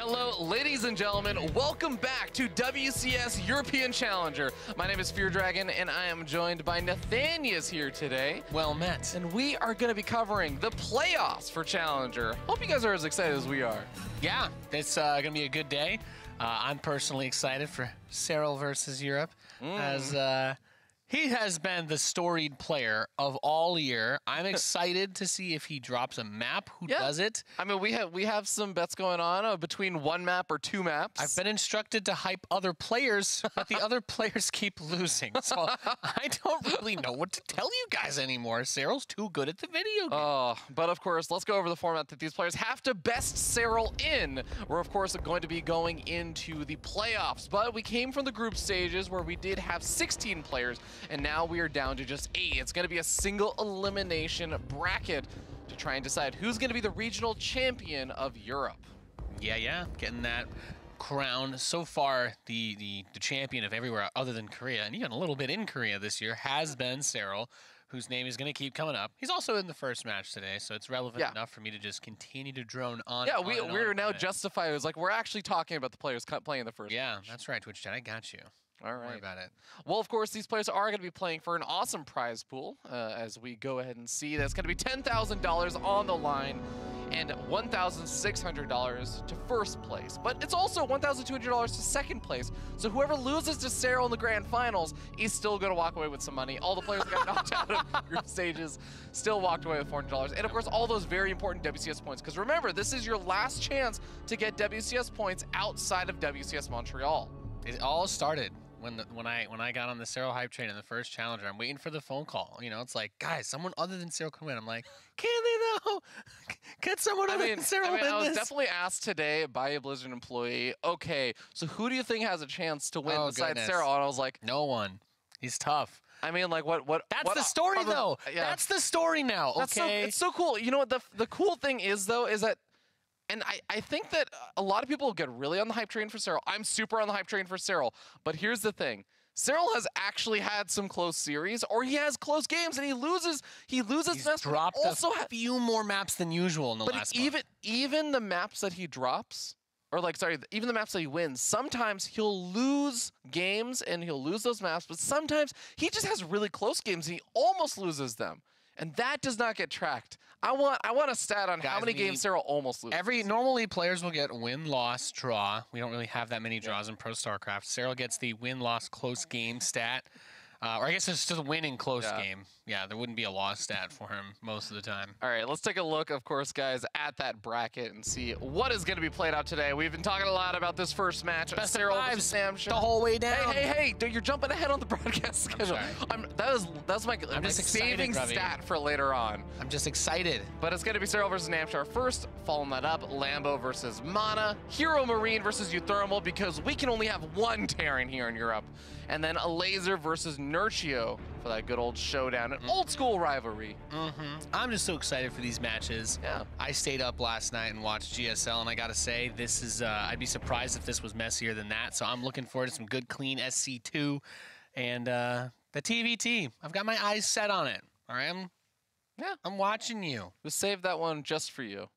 Hello, ladies and gentlemen. Welcome back to WCS European Challenger. My name is Fear Dragon, and I am joined by Nathanius here today. Well met. And we are going to be covering the playoffs for Challenger. Hope you guys are as excited as we are. Yeah, it's going to be a good day. I'm personally excited for Serral versus Europe, as he has been the storied player of all year. I'm excited to see if he drops a map. Who does it? I mean, we have some bets going on between one map or two maps. I've been instructed to hype other players, but the other players keep losing. So I don't really know what to tell you guys anymore. Serral's too good at the video game. But of course, let's go over the format that these players have to best Serral in. We're, of course, going to be going into the playoffs. But we came from the group stages where we did have 16 players. And now we are down to just 8. It's going to be a single elimination bracket to try and decide who's going to be the regional champion of Europe. Yeah, getting that crown. So far, the champion of everywhere other than Korea, and even a little bit in Korea this year, has been Serral, whose name is going to keep coming up. He's also in the first match today, so it's relevant enough for me to just continue to drone on. Yeah, we're now justified. It was like we're actually talking about the players playing the first match. Yeah, that's right, Twitch chat. I got you. All right. Don't worry about it. Well, of course, these players are going to be playing for an awesome prize pool, as we go ahead and see. That's going to be $10,000 on the line and $1,600 to first place. But it's also $1,200 to second place. So whoever loses to Serral in the grand finals is still going to walk away with some money. All the players that got knocked out of group stages still walked away with $400. And, of course, all those very important WCS points. Because remember, this is your last chance to get WCS points outside of WCS Montreal. It all started when I got on the Serral hype train in the first challenger. I'm waiting for the phone call. You know, it's like, guys, someone other than Serral come in. I'm like, can they though? Get someone other than Serral in I was this? definitely asked today by a Blizzard employee, okay, so who do you think has a chance to win besides Serral? And I was like, no one. He's tough. I mean, like, what? That's the story, though. Yeah. That's the story now, okay? It's so cool. You know what? The cool thing is, though, is that, and I think that a lot of people get really on the hype train for Serral. I'm super on the hype train for Serral. But here's the thing. Serral has actually had some close series, or he has close games, and he loses. He's dropped a few more maps than usual in the last month. Even the maps that he drops, or even the maps that he wins, sometimes he'll lose games and he'll lose those maps, but sometimes he just has really close games and he almost loses them. And that does not get tracked. I want a stat on how many games Serral almost loses. Normally players will get win, loss, draw. We don't really have that many draws in Pro Starcraft. Serral gets the win, loss, close game stat. Or I guess it's just a winning close game. Yeah, there wouldn't be a loss stat for him most of the time. All right, let's take a look, of course, guys, at that bracket and see what is going to be played out today. We've been talking a lot about this first match. Best Serral of fives Namshar. The whole way down. Hey, dude, you're jumping ahead on the broadcast schedule. That's my saving stat for later on. I'm just excited. But it's going to be Serral versus Namshar first. Following that up, Lambo versus Mana, Hero Marine versus Euthermal, because we can only have one Terran here in Europe. And then a Laser versus Nurcio for that good old showdown, an old school rivalry. I'm just so excited for these matches. Yeah. I stayed up last night and watched GSL, and I gotta say, this is, I'd be surprised if this was messier than that. So I'm looking forward to some good, clean SC2 and the TVT. I've got my eyes set on it. All right, I'm watching you. We saved that one just for you.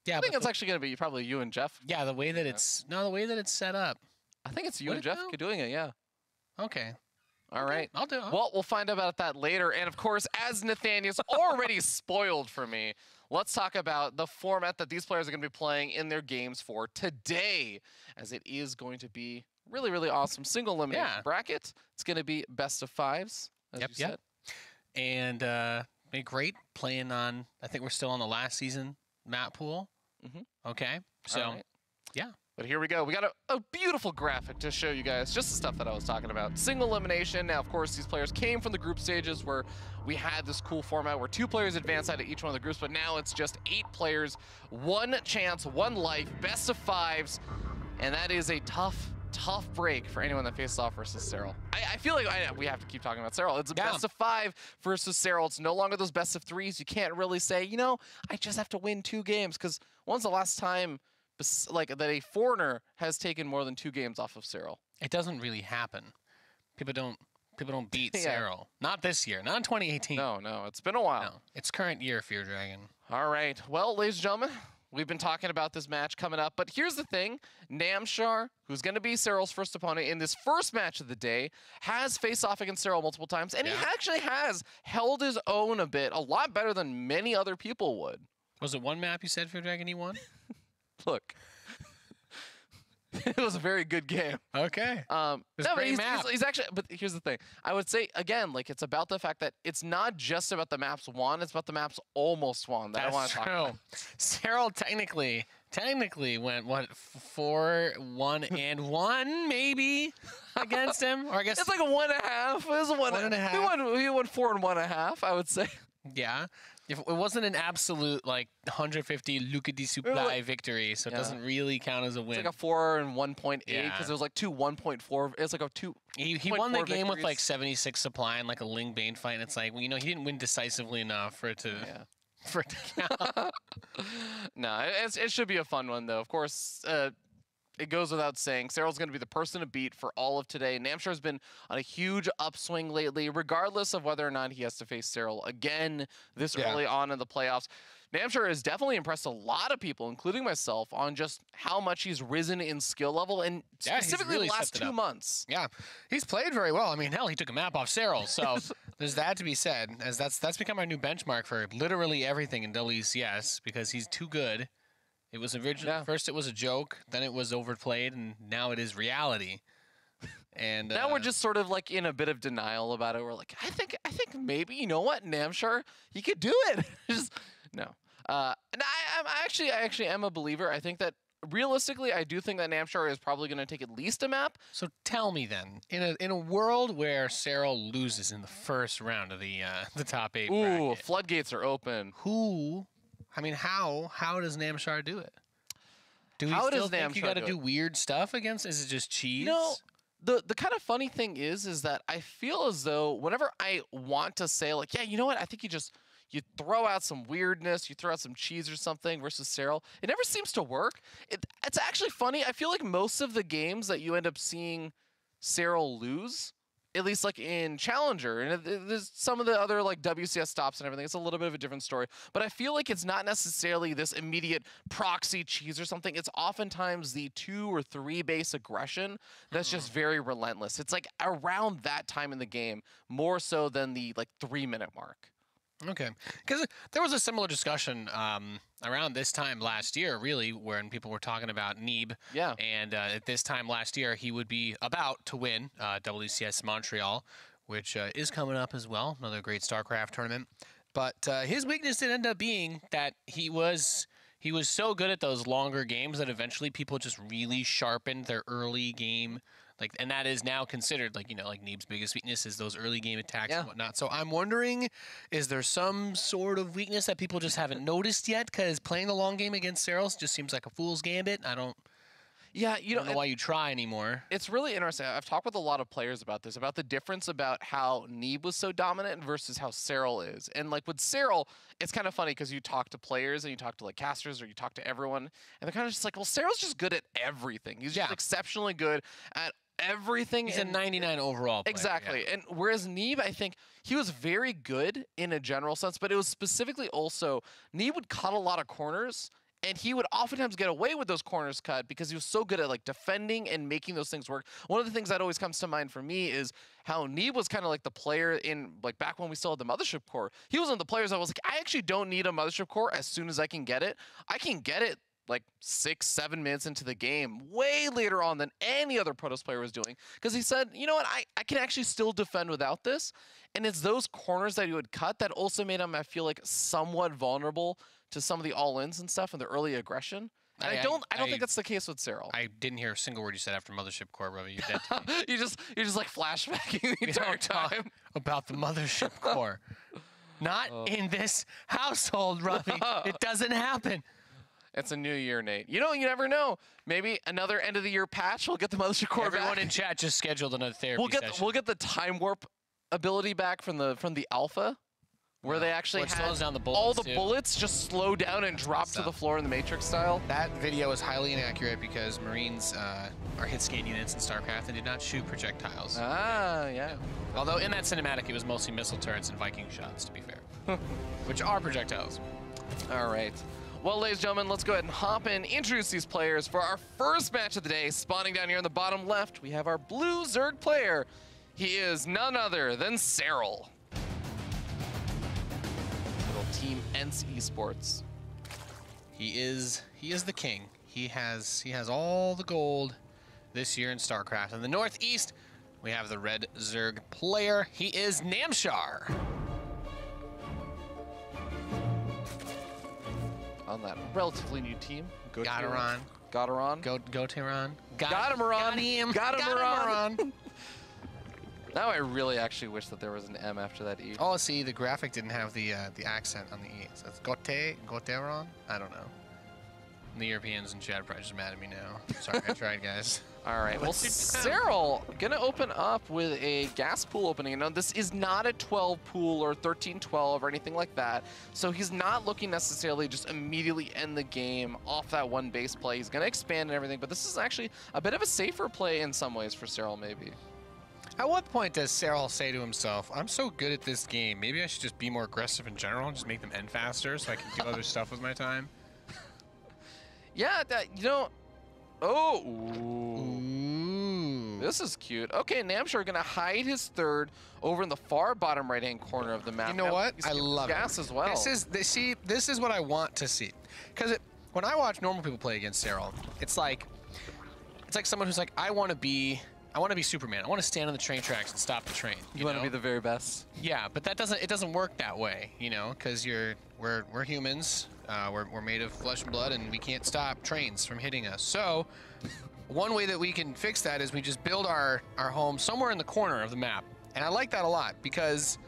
Yeah, I think it's actually gonna be probably you and Jeff. Yeah, the way that it's the way that it's set up. I think it's you and Jeff doing it. Yeah. Okay. All right. I'll do it. Well, we'll find out about that later. And, of course, as Nathanius already spoiled for me, let's talk about the format that these players are going to be playing in their games for today, as it is going to be really, really awesome single elimination bracket. It's going to be best of fives, as you said. And been great playing on, I think we're still on the last season map pool. Okay. So, yeah. But here we go. We got a beautiful graphic to show you guys, just the stuff that I was talking about. Single elimination. Now, of course, these players came from the group stages where we had this cool format where 2 players advance out of each one of the groups, but now it's just 8 players, 1 chance, 1 life, best of 5s, and that is a tough break for anyone that faces off versus Serral. I feel like we have to keep talking about Serral. It's a best of 5 versus Serral. It's no longer those best of 3s. You can't really say, you know, I just have to win 2 games, because when's the last time that a foreigner has taken more than 2 games off of Serral? It doesn't really happen. People don't beat Serral. Not this year. Not in 2018. No, it's been a while. No, it's current year, Fear Dragon. All right. Well, ladies and gentlemen, We've been talking about this match coming up, but here's the thing. Namshar, who's going to be Serral's first opponent in this first match of the day, has faced off against Serral multiple times, and he actually has held his own a bit, a lot better than many other people would. Was it one map you said for Dragon he won? Look. It was a very good game. Okay. No, but he's actually, but here's the thing. I would say, again, like, it's about the fact that it's not just about the maps won, it's about the maps almost won that I want to talk about. Serral technically went, what, 4-1-1 maybe against him? Or I guess it's like a 1.5. It was a 1.5. He won 4 1/2, I would say. Yeah. If it wasn't an absolute, like, 150 Luca di Supply victory, so it doesn't really count as a win. It's like a 4 and 1.8, because it was like 2 1.4. It's like a 2. He won the game with like 76 supply and like a Ling Bane fight, and it's like, well, you know, he didn't win decisively enough for it to count. No, it should be a fun one, though. Of course, it goes without saying, Serral's going to be the person to beat for all of today. Namshar's been on a huge upswing lately, regardless of whether or not he has to face Serral again this early on in the playoffs. Namshar has definitely impressed a lot of people, including myself, on just how much he's risen in skill level, and specifically really the last 2 months. Yeah, he's played very well. I mean, hell, he took a map off Serral, so there's that to be said, as that's become our new benchmark for literally everything in WCS, because he's too good. It was originally first it was a joke, then it was overplayed, and now it is reality. And now we're just sort of like in a bit of denial about it. We're like, I think maybe, you know what, Namshar, he could do it. Just no. And I actually am a believer. I think that realistically, I do think that Namshar is probably going to take at least a map. So tell me then, in a world where Serral loses in the first round of the top 8 bracket, floodgates are open. How does Namshar do it? Do we still think you got to do weird stuff against? Is it just cheese? No. The kind of funny thing is that I feel as though whenever I want to say, like, yeah, you know what, I think you throw out some weirdness, you throw out some cheese or something versus Serral, it never seems to work. It's actually funny. I feel like most of the games that you end up seeing Serral lose, at least like in Challenger, and there's some of the other like WCS stops and everything, it's a little bit of a different story, but I feel like it's not necessarily this immediate proxy cheese or something. It's oftentimes the 2 or 3 base aggression that's just very relentless. It's like around that time in the game, more so than the like 3-minute mark. Okay, because there was a similar discussion around this time last year, really, when people were talking about Neeb. Yeah. And at this time last year, he would be about to win WCS Montreal, which is coming up as well, another great Starcraft tournament. But his weakness did end up being that he was so good at those longer games that eventually people just really sharpened their early game. Like, and that is now considered, like, you know, like Neeb's biggest weakness is those early game attacks and whatnot. So I'm wondering, is there some sort of weakness that people just haven't noticed yet? Because playing the long game against Serral just seems like a fool's gambit. I don't know why you try anymore. It's really interesting. I've talked with a lot of players about this, about the difference about how Neeb was so dominant versus how Serral is. And like with Serral, it's kind of funny because you talk to players and you talk to like casters or you talk to everyone, and they're kind of just like, well, Serral's just good at everything. He's just exceptionally good at everything. He's a 99 overall player. Exactly. And whereas Neeb, I think he was very good in a general sense, but it was specifically also Neeb would cut a lot of corners, and he would oftentimes get away with those corners cut because he was so good at like defending and making those things work. One of the things that always comes to mind for me is how Neeb was kind of like the player in like back when we still had the Mothership Core. He was one of the players that was like, I actually don't need a Mothership Core as soon as I can get it. I can get it like 6-7 minutes into the game, way later on than any other Protoss player was doing, because he said, you know what, I can actually still defend without this. And it's those corners that he would cut that also made him, I feel like, somewhat vulnerable to some of the all-ins and stuff and the early aggression. And I don't think that's the case with Serral. I didn't hear a single word you said after Mothership Core, brother. You're dead to me. You're just like flashbacking the entire time about the Mothership Core. Not in this household, Ruffy. It doesn't happen. It's a new year, Nate. You know, you never know. Maybe another end of the year patch. We'll get the Mothership Core back. Everyone in chat just scheduled another therapy session. We'll get the time warp ability back from the alpha, where they actually had down the all the bullets just slow down and drop to the floor in the Matrix style. That video is highly inaccurate because Marines are hit scan units in Starcraft and did not shoot projectiles. Ah, yeah. Although in that cinematic, it was mostly missile turrets and Viking shots, to be fair, which are projectiles. All right. Well, ladies and gentlemen, let's go ahead and hop in, introduce these players for our first match of the day. Spawning down here in the bottom left, we have our blue Zerg player. He is none other than Serral. Little Team ENCE Esports. He is the king. He has all the gold this year in Starcraft. In the Northeast, we have the red Zerg player. He is Namshar. On that relatively new team. Gotaron. Gotaron. Gotaron. Got him. Got him. Now I really actually wish that there was an M after that E. Oh, see, the graphic didn't have the accent on the E. So it's Gotaron? I don't know. The Europeans in chat are probably just mad at me now. Sorry, I tried, guys. All right, well, Serral gonna open up with a gas pool opening. Now, this is not a 12 pool or 13-12 or anything like that, so he's not looking necessarily just immediately end the game off that one base play. He's gonna expand and everything, but this is actually a bit of a safer play in some ways for Serral, maybe. At what point does Serral say to himself, I'm so good at this game, maybe I should just be more aggressive in general and just make them end faster so I can do other stuff with my time? Yeah, you know. Oh, Ooh. This is cute. Okay, Namshar gonna hide his third over in the far bottom right-hand corner of the map. You know what? I love gas it. as well. This is what I want to see. Because when I watch normal people play against Serral, it's like someone who's like, I want to be Superman. I want to stand on the train tracks and stop the train. You want to be the very best. Yeah, but it doesn't work that way, you know, because we're humans. We're made of flesh and blood, and we can't stop trains from hitting us. So, one way that we can fix that is we just build our home somewhere in the corner of the map. And I like that a lot because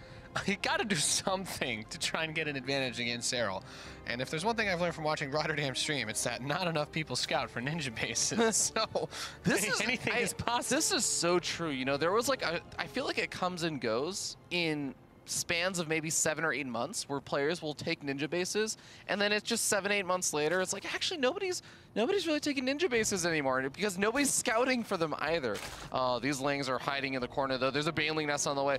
you got to do something to try and get an advantage against Serral. And if there's one thing I've learned from watching Rotterdam stream, it's that not enough people scout for ninja bases. So anything is possible. This is so true. You know, there was like I feel like it comes and goes in spans of maybe 7 or 8 months where players will take ninja bases, and then it's just 7, 8 months later, it's like actually nobody's really taking ninja bases anymore because nobody's scouting for them either. These lings are hiding in the corner though. There's a baneling nest on the way.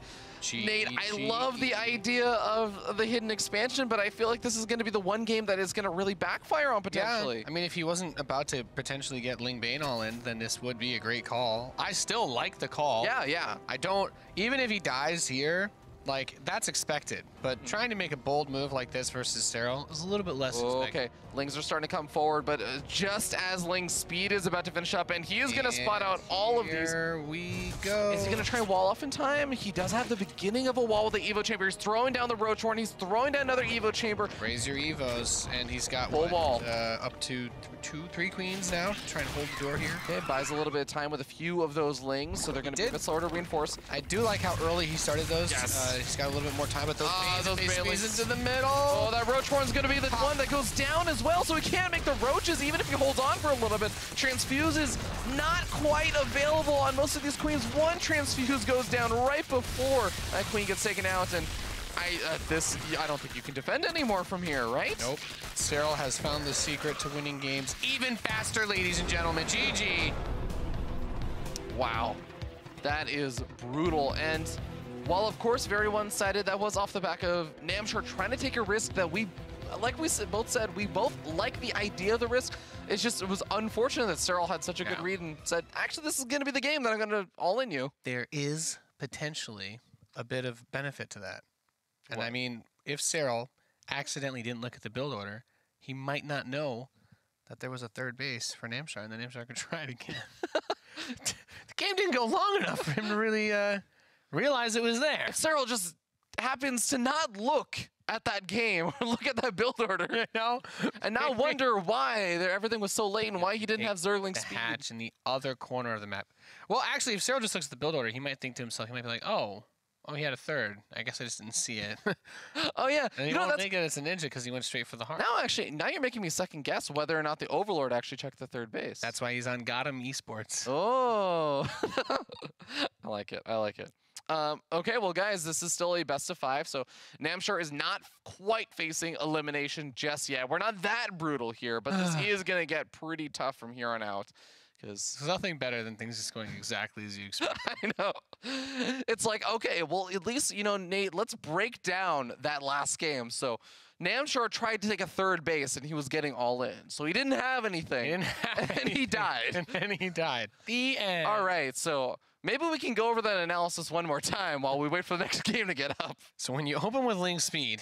Nate, I love the idea of the hidden expansion, but I feel like this is going to be the one game that is going to really backfire on potentially. Yeah, I mean, if he wasn't about to potentially get Ling Bane all in, then this would be a great call. I still like the call. Yeah. I don't, even if he dies here, like, that's expected, but trying to make a bold move like this versus Serral is a little bit less expected. Okay, Lings are starting to come forward, but just as Ling's speed is about to finish up, and he is going to spot out all of these. Here we go. Is he going to try wall off in time? He does have the beginning of a wall with the Evo Chamber. He's throwing down the Ro8. He's throwing down another Evo Chamber. Raise your Evos, and he's got full wall. Up to 3 queens now, trying to hold the door here. Okay, buys a little bit of time with a few of those Lings, so they're going to be a bit slower to reinforce. I do like how early he started those. Yes. He's got a little bit more time, but those squeeze into the middle. Oh, that Roach Horn's going to be the one that goes down as well, so he can't make the Roaches even if he holds on for a little bit. Transfuse is not quite available on most of these queens. One Transfuse goes down right before that queen gets taken out, and I don't think you can defend anymore from here, right? Nope. Serral has found the secret to winning games even faster, ladies and gentlemen. GG. Wow. That is brutal. And while, of course, very one-sided, that was off the back of Namshar trying to take a risk that we both said, we both like the idea of the risk. It's just, it was unfortunate that Serral had such a good read and said, actually, this is going to be the game that I'm going to all-in you. There is potentially a bit of benefit to that. And I mean, if Serral accidentally didn't look at the build order, he might not know that there was a third base for Namshar, and then Namshar could try it again. The game didn't go long enough for him to really realize it was there. If Serral just happens to not look at that game or look at that build order, you know, and now wonder why everything was so late and why he didn't have Zergling speed. The hatch in the other corner of the map. Well, actually, if Serral just looks at the build order, he might think to himself, he might be like, oh, he had a third. I guess I just didn't see it. Oh, yeah. And you won't think it's a ninja because he went straight for the heart. Now you're making me second guess whether or not the Overlord actually checked the third base. That's why he's on Gotham Esports. Oh. I like it. Okay, well, guys, this is still a best of 5, so Namshar is not quite facing elimination just yet. We're not that brutal here, but this is going to get pretty tough from here on out. There's nothing better than things just going exactly as you expect. I know. It's like, okay, well, at least, you know, Nate, let's break down that last game. So Namshar tried to take a third base, and he was getting all in. So he didn't have anything. He didn't have and he died. And then he died. The end. All right, so maybe we can go over that analysis one more time while we wait for the next game to get up. So when you open with Ling speed,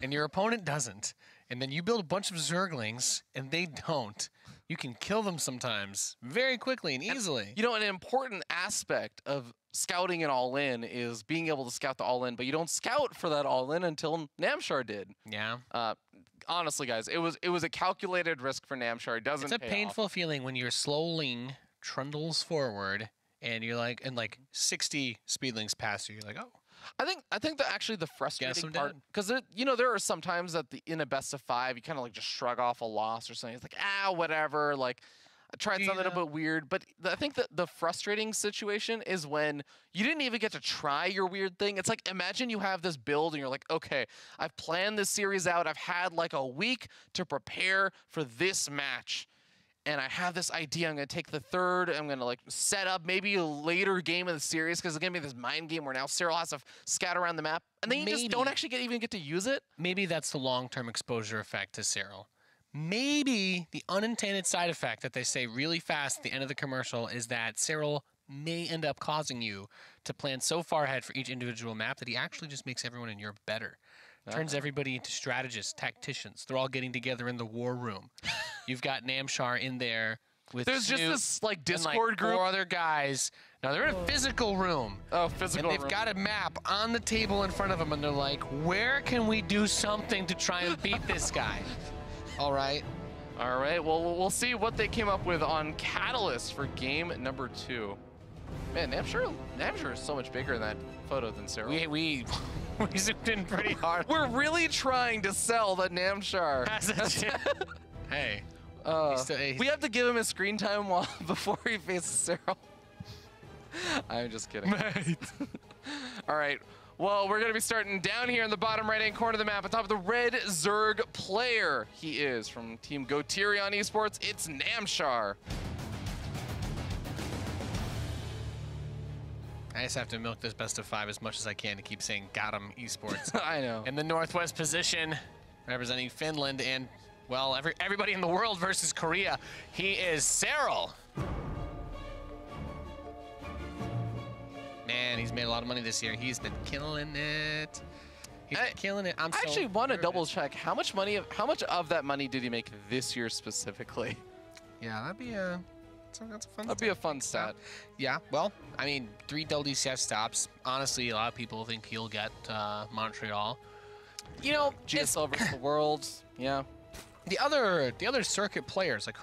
and your opponent doesn't, and then you build a bunch of Zerglings, and they don't, you can kill them sometimes very quickly and easily. You know, an important aspect of scouting an all-in is being able to scout the all-in, but you don't scout for that all-in until Namshar did. Yeah. Honestly, guys, it was a calculated risk for Namshar. It doesn't It's a pay painful off. feeling when your slow Ling trundles forward, and you're like, and like 60 speedlings pass you. You're like, oh. I think that actually the frustrating I'm part, dead. because you know, there are some times that in a best of 5, you kind of like just shrug off a loss or something. It's like, whatever. Like, I tried something a bit weird. But I think that the frustrating situation is when you didn't even get to try your weird thing. It's like, imagine you have this build and you're like, okay, I've planned this series out. I've had like a week to prepare for this match. And I have this idea. I'm going to take the third. I'm going to like set up maybe a later game of the series because it's going to be this mind game where now Serral has to scout around the map. And then you just don't actually even get to use it. Maybe that's the long-term exposure effect to Serral. Maybe the unintended side effect that they say really fast at the end of the commercial is that Serral may end up causing you to plan so far ahead for each individual map that he actually just makes everyone in Europe better. Turns everybody into strategists, tacticians. They're all getting together in the war room. You've got Namshar in there with There's just Snoop this like and, Discord like, group. 4 other guys. Now they're in a physical room. Oh, physical And they've room. got a map on the table in front of them, and they're like, where can we do something to try and beat this guy? All right. All right, well, we'll see what they came up with on Catalyst for game number 2. Man, Namshar is so much bigger in that photo than Serral. We zoomed in pretty hard. We're really trying to sell that Namshar. Hey. We have to give him his screen time before he faces Serral. I'm just kidding. All right. Well, we're going to be starting down here in the bottom right-hand corner of the map on top of the red Zerg player. He is from Team Goterion Esports. It's Namshar. I just have to milk this best of 5 as much as I can to keep saying got him esports. I know. In the northwest position, representing Finland and, well, everybody in the world versus Korea, he is Serral. Man, he's made a lot of money this year. He's been killing it. He's been killing it. I actually want to double check how much of that money did he make this year specifically? Yeah, that'd be a that's a fun. That'd be a fun stat. Yeah, well, I mean, 3 WCS stops. Honestly, a lot of people think he'll get Montreal. You know, GSL versus the world. Yeah. The other circuit players, like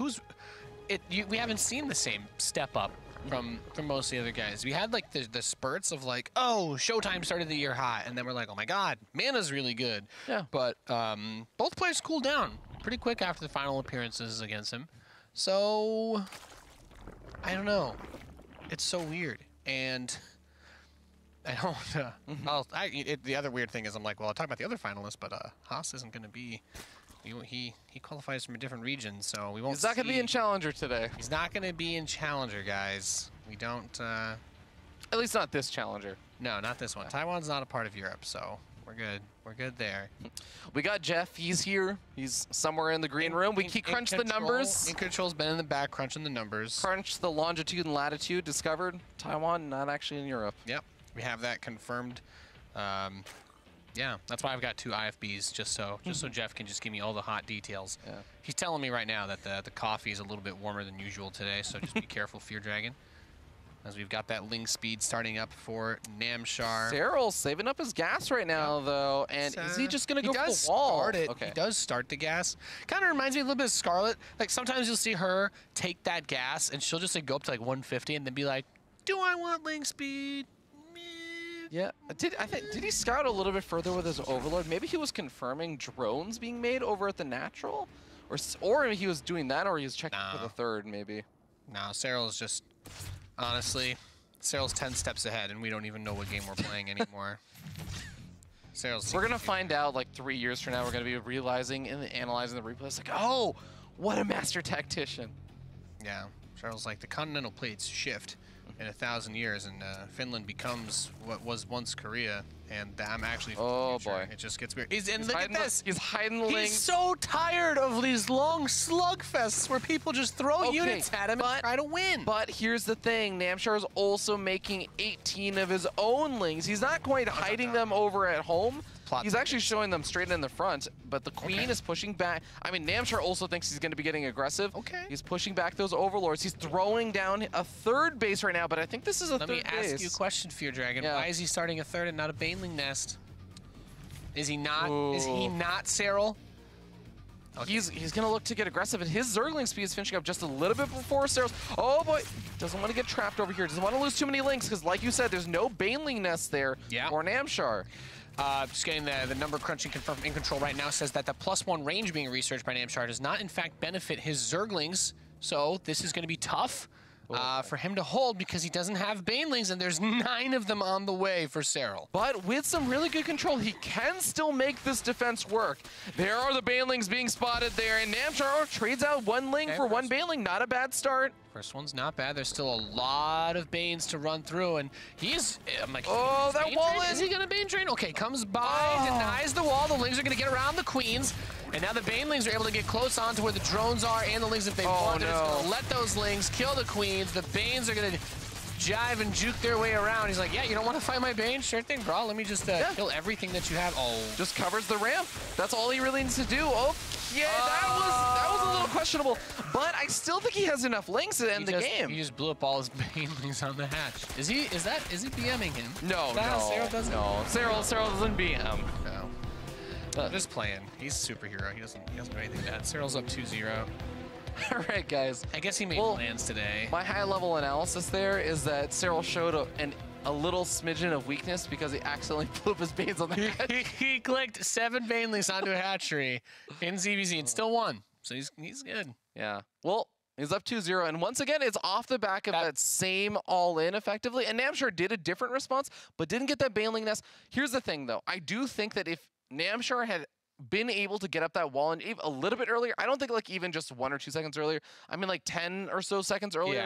we haven't seen the same step up from most of the other guys. We had like the spurts of like, oh, Showtime started the year hot, and then we're like, oh my God, Mana's really good. Yeah. But both players cooled down pretty quick after the final appearances against him. So I don't know. It's so weird, and I don't. The other weird thing is, I'm like, well, I'll talk about the other finalists, but Haas isn't going to be. He qualifies from a different region, so we won't. He's not going to be in Challenger today. He's not going to be in Challenger, guys. We don't. At least not this Challenger. No, not this one. Taiwan's not a part of Europe, so we're good. We're good there. We got Jeff. He's here. He's somewhere in the green room. He crunched the numbers. In Control's been in the back crunching the numbers. Crunched the longitude and latitude. Discovered Taiwan not actually in Europe. Yep, we have that confirmed. Yeah, that's why I've got 2 IFBs, just so Jeff can just give me all the hot details. Yeah. He's telling me right now that the coffee is a little bit warmer than usual today, so just be careful, Fear Dragon. As we've got that Ling speed starting up for Namshar. Serral saving up his gas right now, though, and is he just going to go for the wall? Okay. He does start the gas. Kind of reminds me a little bit of Scarlet. Like sometimes you'll see her take that gas, and she'll just like go up to like 150, and then be like, "Do I want Ling speed?" Yeah. Did he scout a little bit further with his Overlord? Maybe he was confirming drones being made over at the Natural, or he was doing that, or he was checking for the third, maybe. No, Serral's just. Honestly, Serral's 10 steps ahead, and we don't even know what game we're playing anymore. We're going to find out like 3 years from now. We're going to be realizing and analyzing the replays like, oh, what a master tactician. Yeah. Charles, like the continental plates shift in 1,000 years, and Finland becomes what was once Korea, and I'm actually. Oh boy, it just gets weird. And look at this. He's hiding the He's lings. so tired of these long slugfests where people just throw units at him and try to win. But here's the thing, Namshar is also making 18 of his own lings. He's not quite hiding them over at home. He's actually showing them straight in the front, but the queen is pushing back. I mean, Namshar also thinks he's going to be getting aggressive. Okay. He's pushing back those overlords. He's throwing down a third base right now, but I think this is a third base. Let me ask you a question, Fear Dragon. Yeah. Why is he starting a third and not a baneling nest? Is he not? Ooh. Is he not Serral? Okay. He's going to look to get aggressive, and his Zergling speed is finishing up just a little bit before Serral's. Oh boy, doesn't want to get trapped over here. Doesn't want to lose too many links, because like you said, there's no baneling nest there for Namshar. Just getting the number crunching confirmed in control right now says that the +1 range being researched by Namshar does not in fact benefit his Zerglings. So this is going to be tough for him to hold because he doesn't have banelings, and there's 9 of them on the way for Serral. But with some really good control, he can still make this defense work. There are the banelings being spotted there, and Namshar trades out 1 ling for 1 baneling. Not a bad start. First one's not bad. There's still a lot of Banes to run through, and he's... I'm like, oh, that wall is he going to Bane train? Okay, comes by, denies the wall. The Lings are going to get around the Queens, and now the Banelings are able to get close on to where the drones are and the Lings if they want. They're just going to let those Lings kill the Queens. The Banes are going to jive and juke their way around. He's like, yeah, you don't want to fight my Bane? Sure thing, bro. Let me just kill everything that you have. Oh. Just covers the ramp. That's all he really needs to do. Oh, yeah, that was a little questionable. But I still think he has enough links to end the game. He just blew up all his Banelings on the hatch. Is he BMing him? No, Serral doesn't? No, Serral doesn't BM. No. Just playing. He's a superhero. He doesn't do anything bad. Serral's up 2-0. All right, guys. I guess he made plans today. My high-level analysis there is that Serral showed a little smidgen of weakness because he accidentally blew up his Banes on the hatch. He clicked 7 Banelings onto a hatchery in ZvZ and still won. So he's good. Yeah. Well, he's up 2-0, and once again, it's off the back of that same all-in, effectively. And Namshar did a different response, but didn't get that Baneling nest. Here's the thing, though. I do think that if Namshar had been able to get up that wall and a little bit earlier, I don't think like even just 1 or 2 seconds earlier, I mean like 10 or so seconds earlier,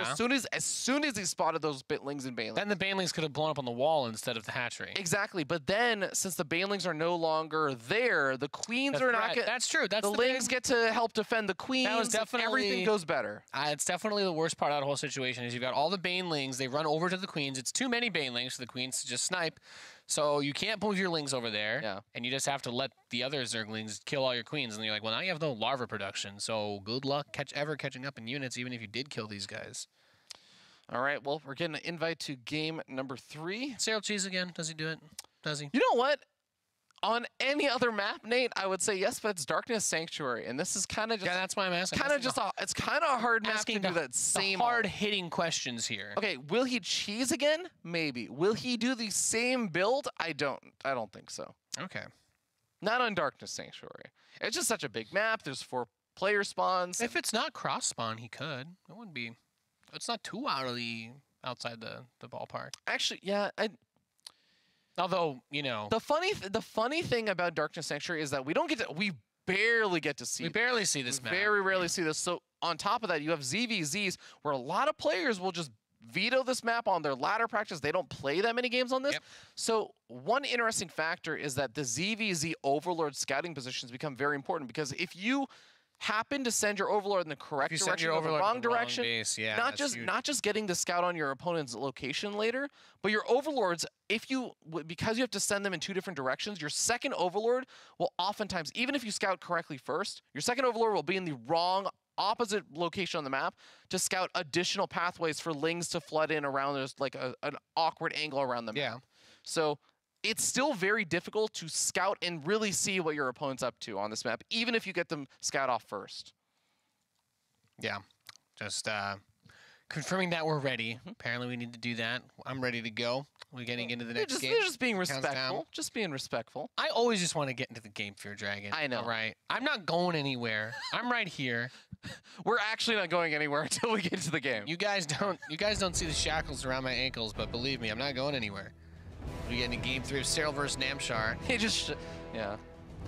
as soon as he spotted those Bitlings and Banelings. Then the Banelings could have blown up on the wall instead of the hatchery. Exactly, but then since the Banelings are no longer there, the Queens are not getting... That's true. That's the Lings get to help defend the Queens. That was definitely... Everything goes better. It's definitely the worst part of that whole situation is you've got all the Banelings, they run over to the Queens. It's too many Banelings for the Queens to just snipe. So you can't move your Lings over there, and you just have to let the other Zerglings kill all your Queens. And you're like, well, now you have no larva production, so good luck ever catching up in units, even if you did kill these guys. All right, well, we're getting an invite to game number 3. Serral Cheese again. Does he do it? Does he? You know what? On any other map, Nate, I would say yes, but it's Darkness Sanctuary, and this is kind of just... Yeah, that's why I'm asking. It's kind of a hard map to do that same... hard-hitting questions here. Okay, will he cheese again? Maybe. Will he do the same build? I don't think so. Okay. Not on Darkness Sanctuary. It's just such a big map. There's 4 player spawns. If it's not cross-spawn, he could. It wouldn't be... It's not too outside the ballpark. Actually, yeah, although, you know, the funny thing about Darkness Sanctuary is that we barely get to see. We barely see this map. Very rarely see this. So on top of that, you have ZvZs where a lot of players will just veto this map on their ladder practice. They don't play that many games on this. So one interesting factor is that the ZvZ Overlord scouting positions become very important because if you happen to send your Overlord in the correct direction or the wrong direction, not just getting to scout on your opponent's location later, but your Overlords, because you have to send them in 2 different directions, your second Overlord will oftentimes, even if you scout correctly first, your second Overlord will be in the wrong opposite location on the map to scout additional pathways for Lings to flood in around. There's like an awkward angle around the map. So it's still very difficult to scout and really see what your opponent's up to on this map, even if you get them scout off first. Yeah, just confirming that we're ready. Apparently we need to do that. I'm ready to go. We're getting into the next game. They're just being respectful. Just being respectful. I always just want to get into the game, Fear Dragon. I know. All right. I'm not going anywhere. I'm right here. We're actually not going anywhere until we get to the game. You guys don't see the shackles around my ankles, but believe me, I'm not going anywhere. We get into game 3 of Serral versus Namshar. He just, yeah.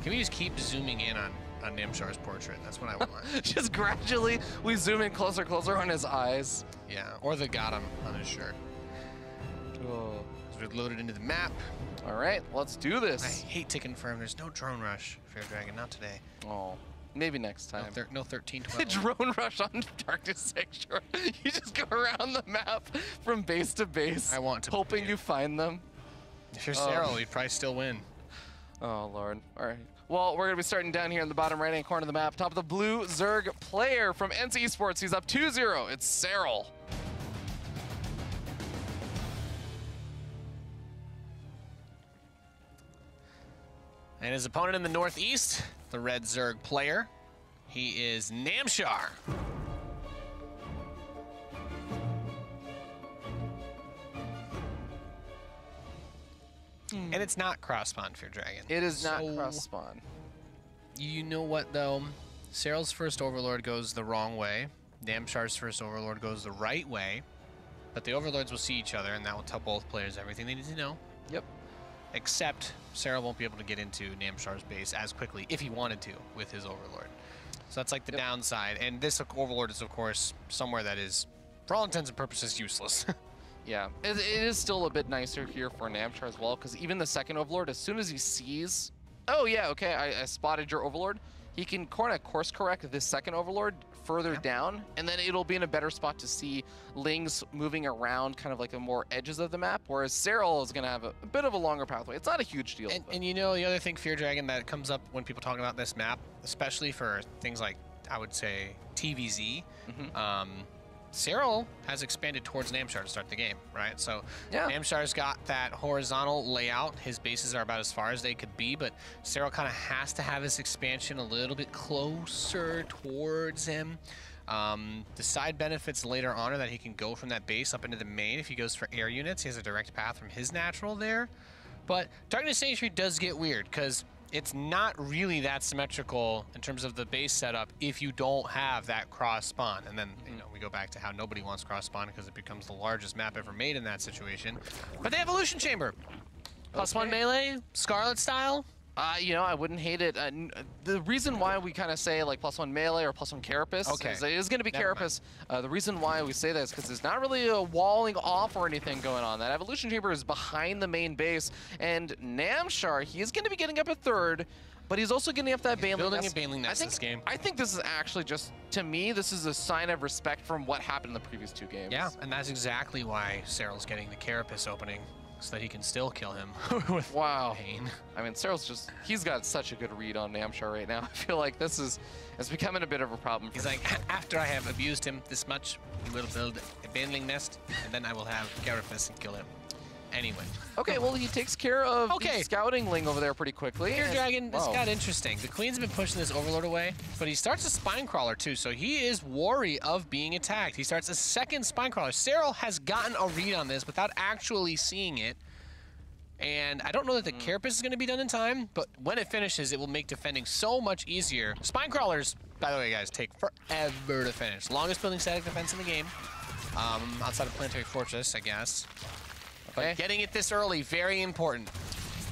Can we just keep zooming in on on Namshar's portrait. That's what I want. Just gradually, we zoom in closer, closer on his eyes. Yeah, or the got him on his shirt. Oh. So we're loaded into the map. All right, let's do I this. hate to confirm there's no drone rush, Fair Dragon, not today. Oh, maybe next time. No 13, The 12. drone rush on Darkness Sector. You just go around the map from base to base. I want to hoping believe. you find them. If you're Serral, you'd probably still win. Oh, Lord. All right. Well, we're going to be starting down here in the bottom right-hand corner of the map. Top of the blue Zerg player from NC Esports. He's up 2-0. It's Serral. And his opponent in the northeast, the red Zerg player, he is Namshar. And it's not cross-spawn, Fear Dragon. It is not cross-spawn. You know what, though? Serral's first Overlord goes the wrong way. Namshar's first Overlord goes the right way. But the Overlords will see each other, and that will tell both players everything they need to know. Yep. Except Serral won't be able to get into Namshar's base as quickly if he wanted to with his Overlord. So that's like the downside. And this Overlord is, of course, somewhere that is, for all intents and purposes, useless. Yeah, it is still a bit nicer here for Namshar as well, because even the second Overlord, as soon as he sees, oh yeah, okay, I spotted your Overlord, he can kind of course correct this second Overlord further down, and then it'll be in a better spot to see Lings moving around kind of like the more edges of the map, whereas Serral is going to have a bit of a longer pathway. It's not a huge deal. And you know, the other thing, Fear Dragon, that comes up when people talk about this map, especially for things like, I would say, TVZ, Serral has expanded towards Namshar to start the game, right? So Namshar's got that horizontal layout. His bases are about as far as they could be, but Serral kind of has to have his expansion a little bit closer towards him. The side benefits later on are that he can go from that base up into the main. If he goes for air units, he has a direct path from his natural there. But Darkness Sanctuary does get weird, because it's not really that symmetrical in terms of the base setup if you don't have that cross spawn. And then, you know, we go back to how nobody wants cross spawn because it becomes the largest map ever made in that situation. But the Evolution Chamber. +1 melee, Scarlet style. You know, I wouldn't hate it. The reason why we kind of say like +1 melee or +1 carapace is it is going to be carapace. The reason why we say that is because there's not really a walling off or anything going on. That Evolution Chamber is behind the main base, and Namshar, he is going to be getting up a third, but he's also getting up that Baneling building nest. a Baneling nest this game. I think this is actually just, to me, this is a sign of respect from what happened in the previous two games. Yeah, and that's exactly why Serral's getting the carapace opening, so that he can still kill him with pain. I mean, Serral's just, he's got such a good read on Namshar right now. I feel like this is, it's becoming a bit of a problem. He's like, after I have abused him this much, we will build a Baneling nest, and then I will have Carapace and kill him. Anyway. Okay, well, he takes care of the scouting Ling over there pretty quickly. Fear Dragon, this got interesting. The Queen's been pushing this Overlord away, but he starts a Spine Crawler too, so he is wary of being attacked. He starts a second Spine Crawler. Serral has gotten a read on this without actually seeing it. And I don't know that the Carapace is going to be done in time, but when it finishes, it will make defending so much easier. Spine Crawlers, by the way, guys, take forever to finish. Longest building static defense in the game, outside of Planetary Fortress, I guess. But getting it this early, very important.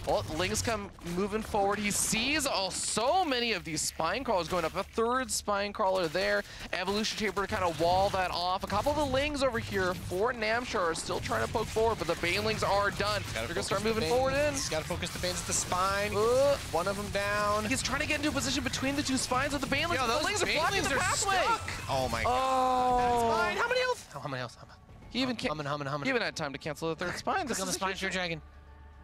Well, Ling's come moving forward. He sees so many of these Spine Crawlers going up. A third Spine Crawler there. Evolution Chamber to kind of wall that off. A couple of the Lings over here for Namshar are still trying to poke forward, but the Banelings are done. They're going to start moving forward in. He's got to focus the Banes at the spine. One of them down. He's trying to get into a position between the two spines of the Banelings. Yo, the Lings are blocking the pathway. Stuck. Oh my god. That's fine. How many health? How many health? He even had time to cancel the third spine. Click on the spine, Fear Dragon.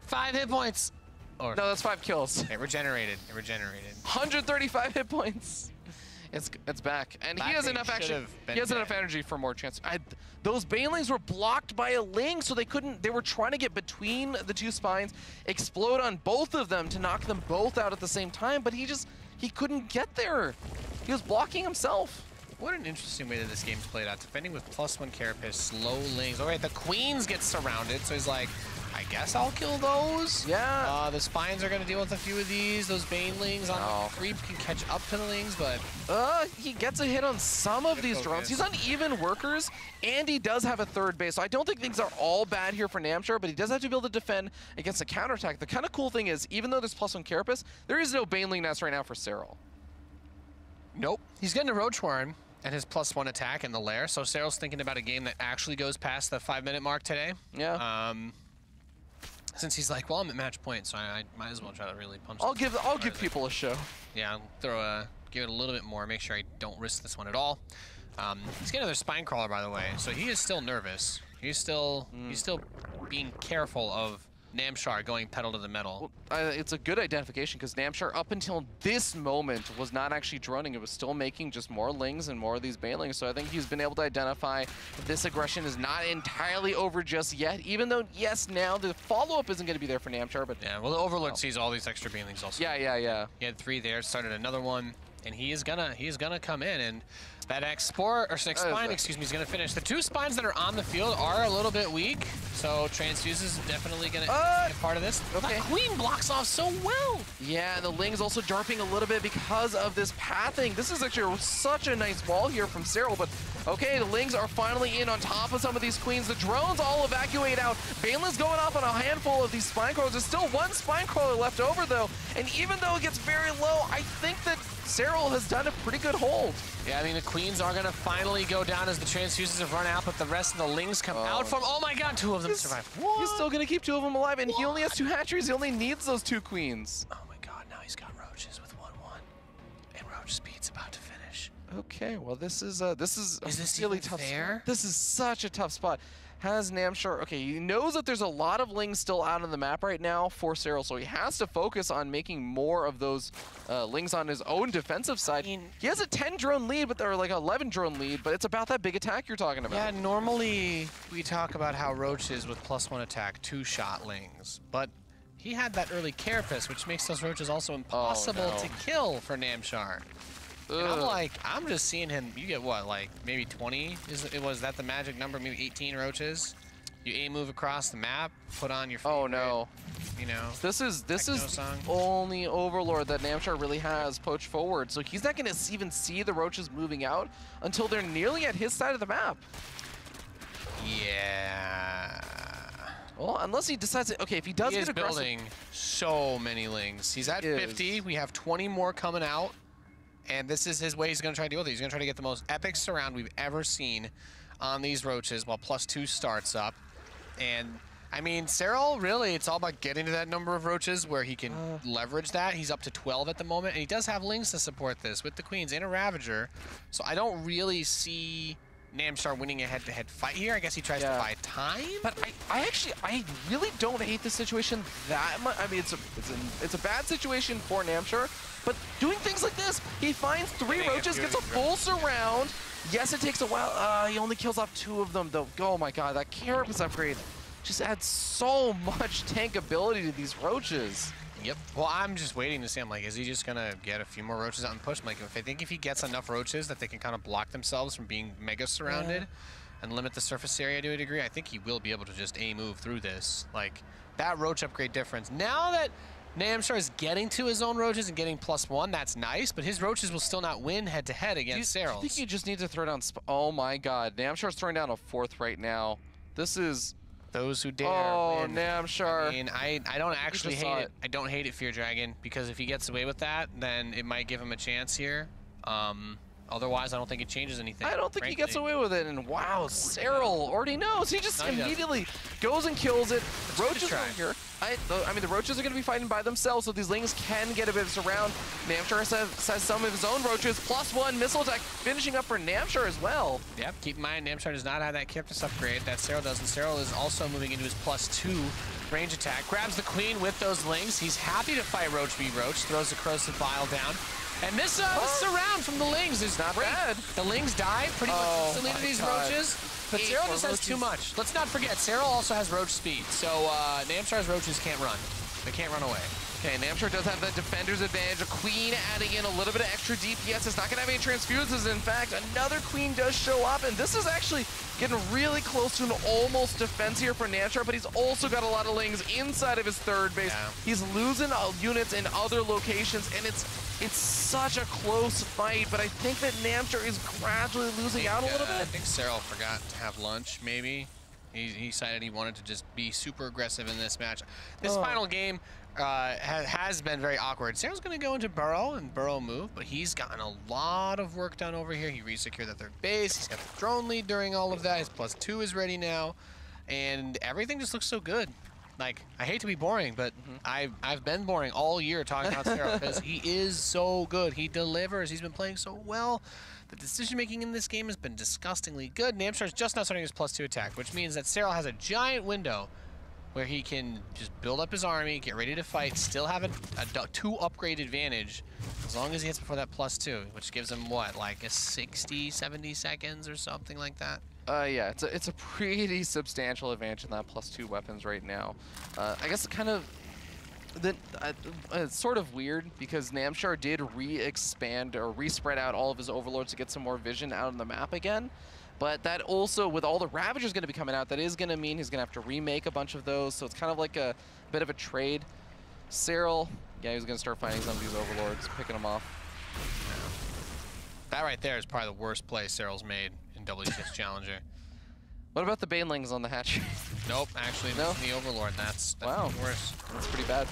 5 hit points. No, that's 5 kills. It regenerated. It regenerated. 135 hit points. It's back, and he has enough action. He has enough energy for more chance. Those Banelings were blocked by a Ling, so they couldn't. They were trying to get between the two spines, explode on both of them to knock them both out at the same time. But he couldn't get there. He was blocking himself. What an interesting way that this game's played out. Defending with +1 Carapace, slow Lings. All right, the Queens get surrounded, so he's like, I guess I'll kill those. Yeah. The Spines are going to deal with a few of these. Those Banelings on the creep can catch up to the Lings, but... he gets a hit on some of these drones. He's on even workers, and he does have a third base. So I don't think things are all bad here for Namshar, but he does have to be able to defend against a counterattack. The kind of cool thing is, even though there's +1 Carapace, there is no Baneling nest right now for Serral. Nope. He's getting a Roach Worm and his +1 attack in the lair. So Serral's thinking about a game that actually goes past the 5-minute mark today. Yeah. Since he's like, well, I'm at match point, so I might as well try to really punch. I'll give people a show. Yeah, give it a little bit more. Make sure I don't risk this one at all. He's getting another spine crawler, by the way, so he is still nervous. He's still being careful of Namshar going pedal to the metal. Well, it's a good identification because Namshar, up until this moment, was not actually droning. It was still making just more lings and more of these banelings. So I think he's been able to identify that this aggression is not entirely over just yet. Even though, yes, now the follow-up isn't going to be there for Namshar, but yeah, well, the Overlord sees all these extra banelings also. Yeah. He had 3 there, started another one, and he is gonna come in and. That X-Spine, excuse me, is going to finish. The 2 spines that are on the field are a little bit weak, so Transfuse is definitely going to be a part of this. Okay. The Queen blocks off so well. Yeah, and the Ling's also darping a little bit because of this pathing. This is actually such a nice wall here from Serral, but okay, the Lings are finally in on top of some of these Queens. The drones all evacuate out. Banelin's going off on a handful of these spine crawlers. There's still 1 spine crawler left over, though, and even though it gets very low, I think that Serral has done a pretty good hold. Yeah, I mean, the Queens are going to finally go down as the Transfuses have run out, but the rest of the Lings come out from... Oh my god, 2 of them survive. He's still going to keep 2 of them alive, and he only has 2 hatcheries. He only needs those 2 Queens. Oh my god, now he's got Roaches with 1-1. And Roach Speed's about to finish. Okay, well, this is this really even tough fair? spot. This is such a tough spot. Has Namshar... Okay, he knows that there's a lot of Lings still out on the map right now for Serral, so he has to focus on making more of those Lings on his own defensive side. He has a 10-drone lead, or like 11-drone lead, but it's about that big attack you're talking about. Yeah, normally we talk about how Roaches with +1 attack 2-shot Lings, but he had that early Carapace, which makes those Roaches also impossible to kill for Namshar. And I'm just seeing him. You get what, like maybe 20? Was that the magic number? Maybe 18 Roaches. You move across the map, put on your favorite, oh no, you know. This is the only Overlord that Namshar really has poached forward. So he's not going to even see the Roaches moving out until they're nearly at his side of the map. Yeah. Well, unless he decides to, okay, if he does get aggressive. He is building so many Lings. He's at 50. We have 20 more coming out. And this is his way he's going to try to deal with it. He's going to try to get the most epic surround we've ever seen on these Roaches while +2 starts up. And, I mean, Serral, really, it's all about getting to that number of Roaches where he can leverage that. He's up to 12 at the moment, and he does have Lings to support this with the Queens and a Ravager. So I don't really see Namshar winning a head-to-head fight here. I guess he tries to buy time. But I really don't hate the situation that much. I mean, it's a bad situation for Namshar, but doing things like this, he finds 3 Roaches, gets a full surround. Yes, it takes a while. He only kills off 2 of them, though. Oh my god, that Carapace upgrade just adds so much tank ability to these Roaches. Yep. Well, I'm just waiting to see. I'm like, is he just going to get a few more Roaches out and push? I'm like, if he gets enough Roaches that they can kind of block themselves from being mega surrounded and limit the surface area to a degree, I think he will be able to just move through this. Like, that Roach upgrade difference. Now that Namshar is getting to his own Roaches and getting +1, that's nice, but his Roaches will still not win head-to-head against Serral's. I think you just need to throw down... Oh my god, Namshar's throwing down a 4th right now. This is... Those who dare. Oh, win. Namshar. I mean, I don't actually hate it. I don't hate it, Fear Dragon, because if he gets away with that, then it might give him a chance here. Otherwise, I don't think it changes anything. I don't think he gets away with it. And wow, Serral already knows. He just immediately goes and kills it. Roaches are here. I mean, the Roaches are going to be fighting by themselves, so these Lings can get a bit of surround. Namshar says some of his own Roaches. +1 missile attack finishing up for Namshar as well. Yep, keep in mind, Namshar does not have that Carapace upgrade that Serral does, and Serral is also moving into his +2 range attack. Grabs the Queen with those Lings. He's happy to fight Roach v Roach. Throws the Corrosive Vial down. And this surround from the Lings is not bad. The Lings die pretty much instantly to these Roaches, but Serral just has too much. Let's not forget, Serral also has Roach speed, so Namshar's Roaches can't run. They can't run away. Okay, Namshar does have the defender's advantage. A Queen adding in a little bit of extra DPS. It's not going to have any transfuses. In fact, another Queen does show up, and this is actually getting really close to an almost defense here for Namshar, but he's also got a lot of Lings inside of his 3rd base. Yeah. He's losing units in other locations, and it's such a close fight, but I think that Namshar is gradually losing out a little bit. I think Serral forgot to have lunch, maybe. He decided he wanted to just be super aggressive in this match. This final game, has been very awkward. Serral's going to go into burrow and burrow move, but he's gotten a lot of work done over here. He resecured the third base. He's got the drone lead during all of that. His +2 is ready now, and everything just looks so good. Like, I hate to be boring, but I've been boring all year talking about Serral because he is so good. He delivers. He's been playing so well. The decision-making in this game has been disgustingly good. Namshar's just now starting his +2 attack, which means that Serral has a giant window where he can just build up his army, get ready to fight, still have a 2-upgrade advantage as long as he hits before that +2, which gives him, what, like a 60, 70 seconds or something like that? Yeah, it's a pretty substantial advantage in that +2 weapons right now. I guess kind of, it's sort of weird because Namshar did re-expand or re-spread out all of his overlords to get some more vision out on the map again. But that also, with all the Ravagers going to be coming out, that is going to mean he's going to have to remake a bunch of those. So it's kind of like a bit of a trade. Serral, yeah, he's going to start finding some of these overlords, picking them off. That right there is probably the worst play Serral's made in WCS Challenger. What about the Banelings on the hatchery? Nope, actually, no. The Overlord. That's wow. Worse. That's pretty bad.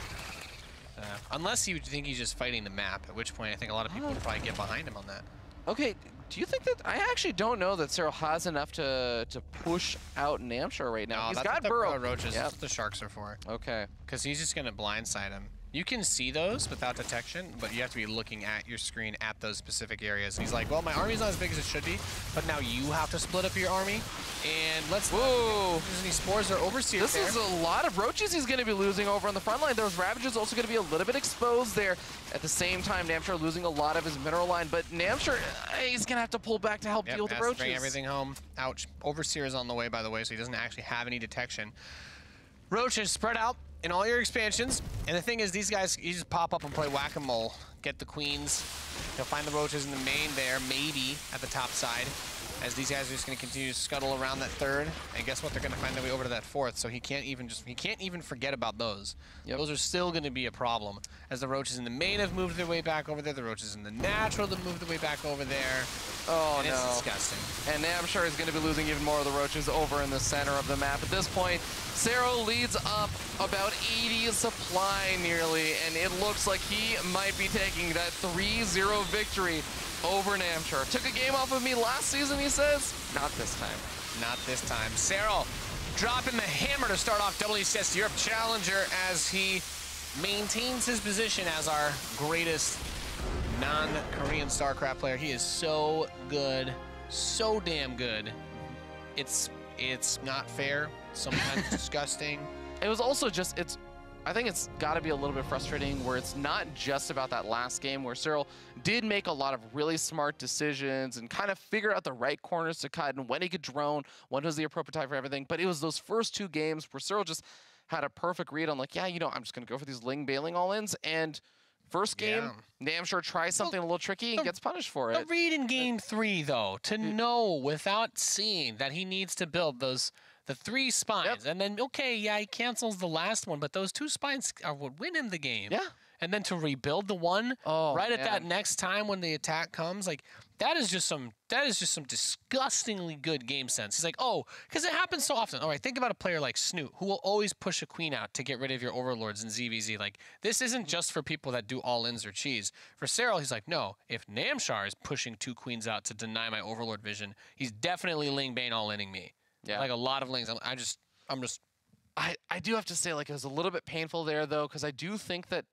Unless you think he's just fighting the map, at which point I think a lot of people would probably get behind him on that. Okay, do you think that... I actually don't know that Serral has enough to push out Namshar right now. No, he's that's got what burrow. Roaches, that's what the Sharks are for. Okay. Because he's just going to blindside him. You can see those without detection, but you have to be looking at your screen at those specific areas. And he's like, well, my army's not as big as it should be, but now you have to split up your army. And let's... Whoa! There's any spores or overseers This there. is a lot of roaches he's going to be losing over on the front line. Those Ravagers also going to be a little bit exposed there. At the same time, Namshar losing a lot of his mineral line, but Namshar, he's going to have to pull back to help deal with the roaches. Bring everything home. Ouch. Overseer is on the way, by the way, so he doesn't actually have any detection. Roaches spread out in all your expansions, and the thing is, these guys, you just pop up and play whack-a-mole. Get the queens. You'll find the roaches in the main there, maybe at the top side, as these guys are just going to continue to scuttle around that third. And guess what? They're going to find their way over to that fourth, so he can't even forget about those. Yep. Those are still going to be a problem, as the roaches in the main have moved their way back over there. The roaches in the natural have moved their way back over there. Oh, and no. It's disgusting. And Namshar is going to be losing even more of the roaches over in the center of the map. At this point, Serral leads up about 80 supply nearly, and it looks like he might be taking that 3-0 victory over Namshar. Took a game off of me last season, he says. Not this time. Not this time. Serral dropping the hammer to start off WCS Europe Challenger as he maintains his position as our greatest non-Korean Starcraft player. He is so good, so damn good. It's not fair, sometimes disgusting. It was also just, I think it's got to be a little bit frustrating where it's not just about that last game where Serral did make a lot of really smart decisions and kind of figure out the right corners to cut and when he could drone, when was the appropriate time for everything. But it was those first two games where Serral just had a perfect read on like, yeah, you know, I'm just going to go for these Ling Bailing all-ins. And first game, Namshar tries something a little tricky and gets punished for it. The read in game 3, though, to know without seeing that he needs to build the 3 spines, and then, okay, yeah, he cancels the last one, but those 2 spines are what win him the game. Yeah. And then to rebuild the one at that next time when the attack comes, like, that is just some disgustingly good game sense. He's like, oh, because it happens so often. All right, think about a player like Snoot, who will always push a queen out to get rid of your overlords in ZvZ. Like, this isn't just for people that do all-ins or cheese. For Serral, he's like, no, if Namshar is pushing 2 queens out to deny my overlord vision, he's definitely Ling Bane all-inning me. Yeah. Like a lot of Lings. I do have to say, like, it was a little bit painful there, though, because I do think that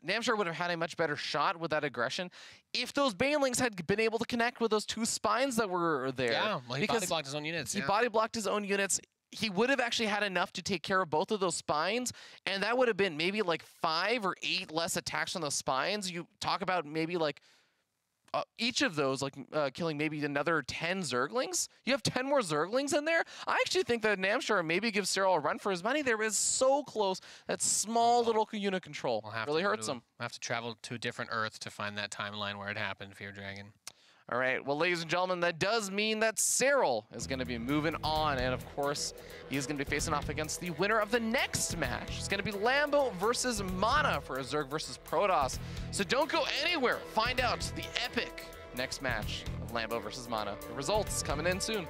Namshar would have had a much better shot with that aggression if those Banelings had been able to connect with those 2 spines that were there. Yeah, well, he body blocked his own units. He body blocked his own units. He would have actually had enough to take care of both of those spines, and that would have been maybe like 5 or 8 less attacks on those spines. You talk about maybe like each of those, like killing maybe another 10 Zerglings. You have 10 more Zerglings in there. I actually think that Namshar maybe gives Serral a run for his money. There is so close. That small little unit control really hurts him. We'll have to travel to a different Earth to find that timeline where it happened, Fear Dragon. All right, well, ladies and gentlemen, that does mean that Serral is going to be moving on. And, of course, he's going to be facing off against the winner of the next match. It's going to be Lambo versus Mana for a Zerg versus Protoss. So don't go anywhere. Find out the epic next match of Lambo versus Mana. The results coming in soon.